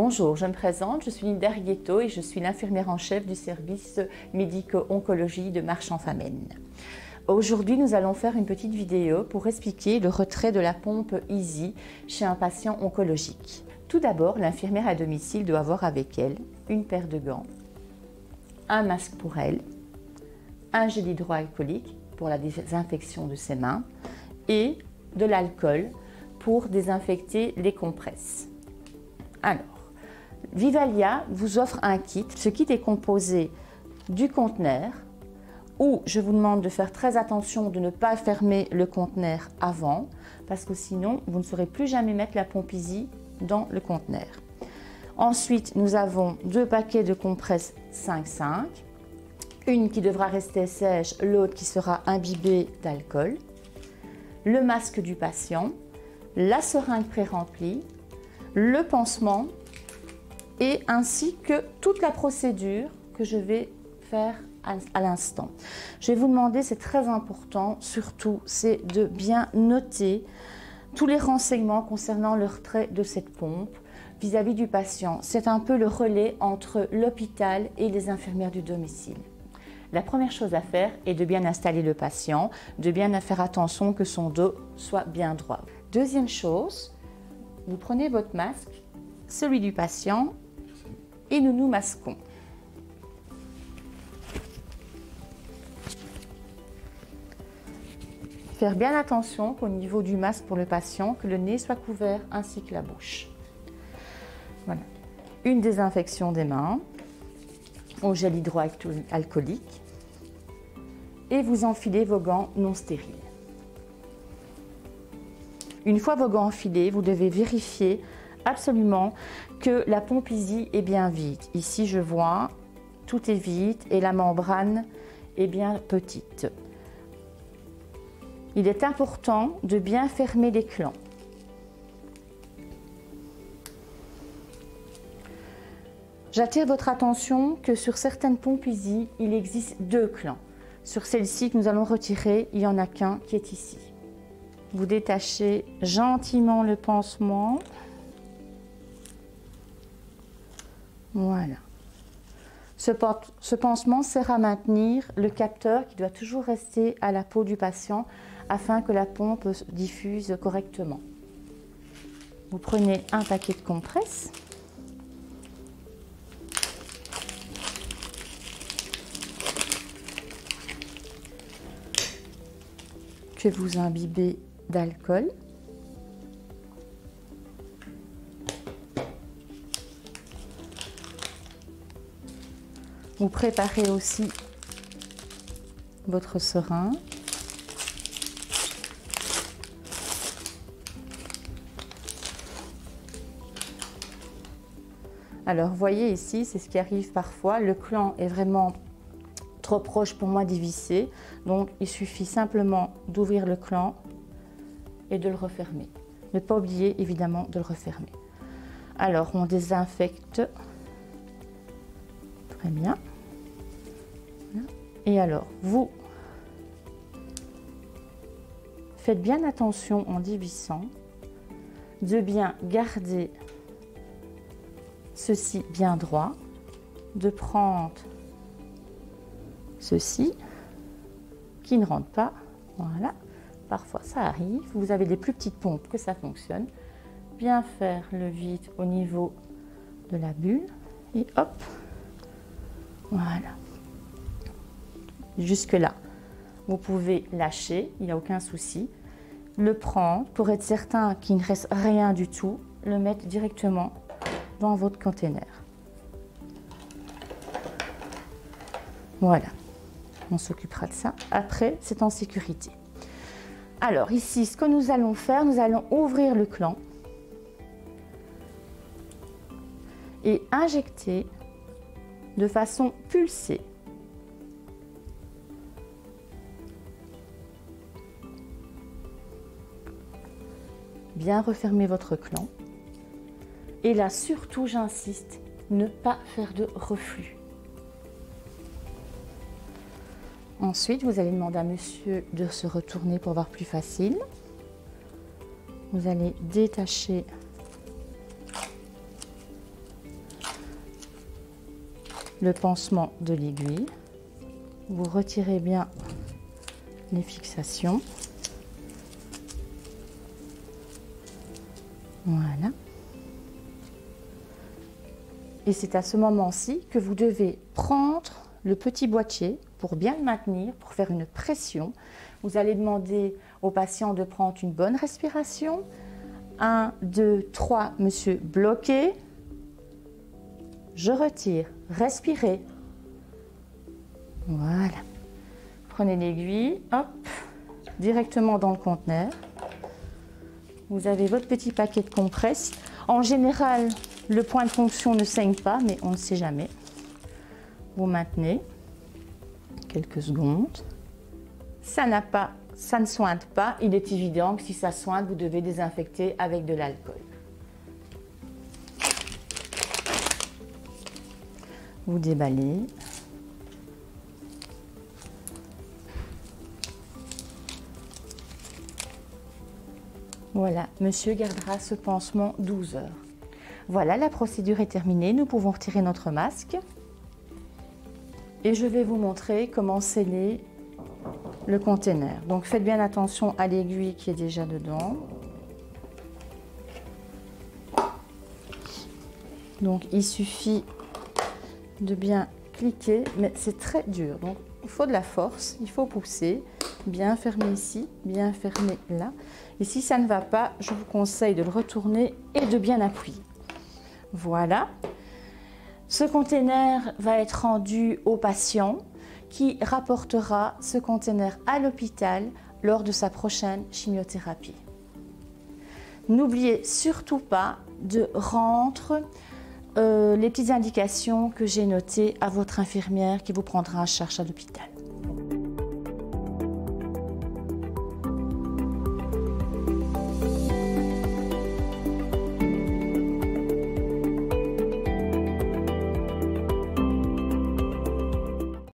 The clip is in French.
Bonjour, je me présente, je suis Linda Rietto et je suis l'infirmière en chef du service médico-oncologie de Marchand-Famenne. Aujourd'hui, nous allons faire une petite vidéo pour expliquer le retrait de la pompe Easy chez un patient oncologique. Tout d'abord, l'infirmière à domicile doit avoir avec elle une paire de gants, un masque pour elle, un gel hydroalcoolique pour la désinfection de ses mains et de l'alcool pour désinfecter les compresses. Alors, Vivalia vous offre un kit. Ce kit est composé du conteneur où je vous demande de faire très attention de ne pas fermer le conteneur avant parce que sinon vous ne saurez plus jamais mettre la pompe Easy dans le conteneur. Ensuite, nous avons 2 paquets de compresses 5,5, une qui devra rester sèche, l'autre qui sera imbibée d'alcool, le masque du patient, la seringue pré-remplie, le pansement et ainsi que toute la procédure que je vais faire à l'instant. Je vais vous demander, c'est très important, surtout, c'est de bien noter tous les renseignements concernant le retrait de cette pompe vis-à-vis du patient. C'est un peu le relais entre l'hôpital et les infirmières du domicile. La première chose à faire est de bien installer le patient, de bien faire attention que son dos soit bien droit. Deuxième chose, vous prenez votre masque, celui du patient, et nous nous masquons. Faire bien attention qu'au niveau du masque pour le patient, que le nez soit couvert ainsi que la bouche. Voilà. Une désinfection des mains au gel hydroalcoolique et vous enfilez vos gants non stériles. Une fois vos gants enfilés, vous devez vérifier absolument que la pompe Easy est bien vide. Ici, je vois, tout est vide et la membrane est bien petite. Il est important de bien fermer les clans. J'attire votre attention que sur certaines pompes Easy, il existe 2 clans. Sur celle-ci que nous allons retirer, il n'y en a qu'un qui est ici. Vous détachez gentiment le pansement. Voilà. Ce pansement sert à maintenir le capteur qui doit toujours rester à la peau du patient afin que la pompe diffuse correctement. Vous prenez un paquet de compresses. Que vous imbibez d'alcool. Vous préparez aussi votre seringue. Alors, voyez ici, c'est ce qui arrive parfois. Le clan est vraiment trop proche pour moi d'y visser. Donc, il suffit simplement d'ouvrir le clan et de le refermer. Ne pas oublier, évidemment, de le refermer. Alors, on désinfecte. Très bien. Et alors, vous faites bien attention en dévissant de bien garder ceci bien droit, de prendre ceci qui ne rentre pas. Voilà. Parfois, ça arrive. Vous avez des plus petites pompes que ça fonctionne. Bien faire le vide au niveau de la bulle et hop. Voilà. Jusque là, vous pouvez lâcher, il n'y a aucun souci. Le prendre pour être certain qu'il ne reste rien du tout, le mettre directement dans votre conteneur. Voilà. On s'occupera de ça. Après, c'est en sécurité. Alors ici, ce que nous allons faire, nous allons ouvrir le clan et injecter de façon pulsée. Bien refermer votre clan. Et là, surtout, j'insiste, ne pas faire de reflux. Ensuite, vous allez demander à monsieur de se retourner pour voir plus facile. Vous allez détacher le pansement de l'aiguille. Vous retirez bien les fixations. Voilà. Et c'est à ce moment-ci que vous devez prendre le petit boîtier pour bien le maintenir, pour faire une pression. Vous allez demander au patient de prendre une bonne respiration. 1, 2, 3, monsieur, bloqué. Je retire, respirez. Voilà. Prenez l'aiguille, hop, directement dans le conteneur. Vous avez votre petit paquet de compresses. En général, le point de fonction ne saigne pas, mais on ne sait jamais. Vous maintenez quelques secondes. Ça ne sointe pas. Il est évident que si ça sointe, vous devez désinfecter avec de l'alcool. Vous déballez. Voilà, monsieur gardera ce pansement 12 heures. Voilà, la procédure est terminée. Nous pouvons retirer notre masque. Et je vais vous montrer comment sceller le conteneur. Donc faites bien attention à l'aiguille qui est déjà dedans. Donc il suffit de bien cliquer, mais c'est très dur. Donc il faut de la force, il faut pousser. Bien fermer ici, bien fermer là. Et si ça ne va pas, je vous conseille de le retourner et de bien appuyer. Voilà. Ce conteneur va être rendu au patient qui rapportera ce conteneur à l'hôpital lors de sa prochaine chimiothérapie. N'oubliez surtout pas de rendre les petites indications que j'ai notées à votre infirmière qui vous prendra en charge à l'hôpital.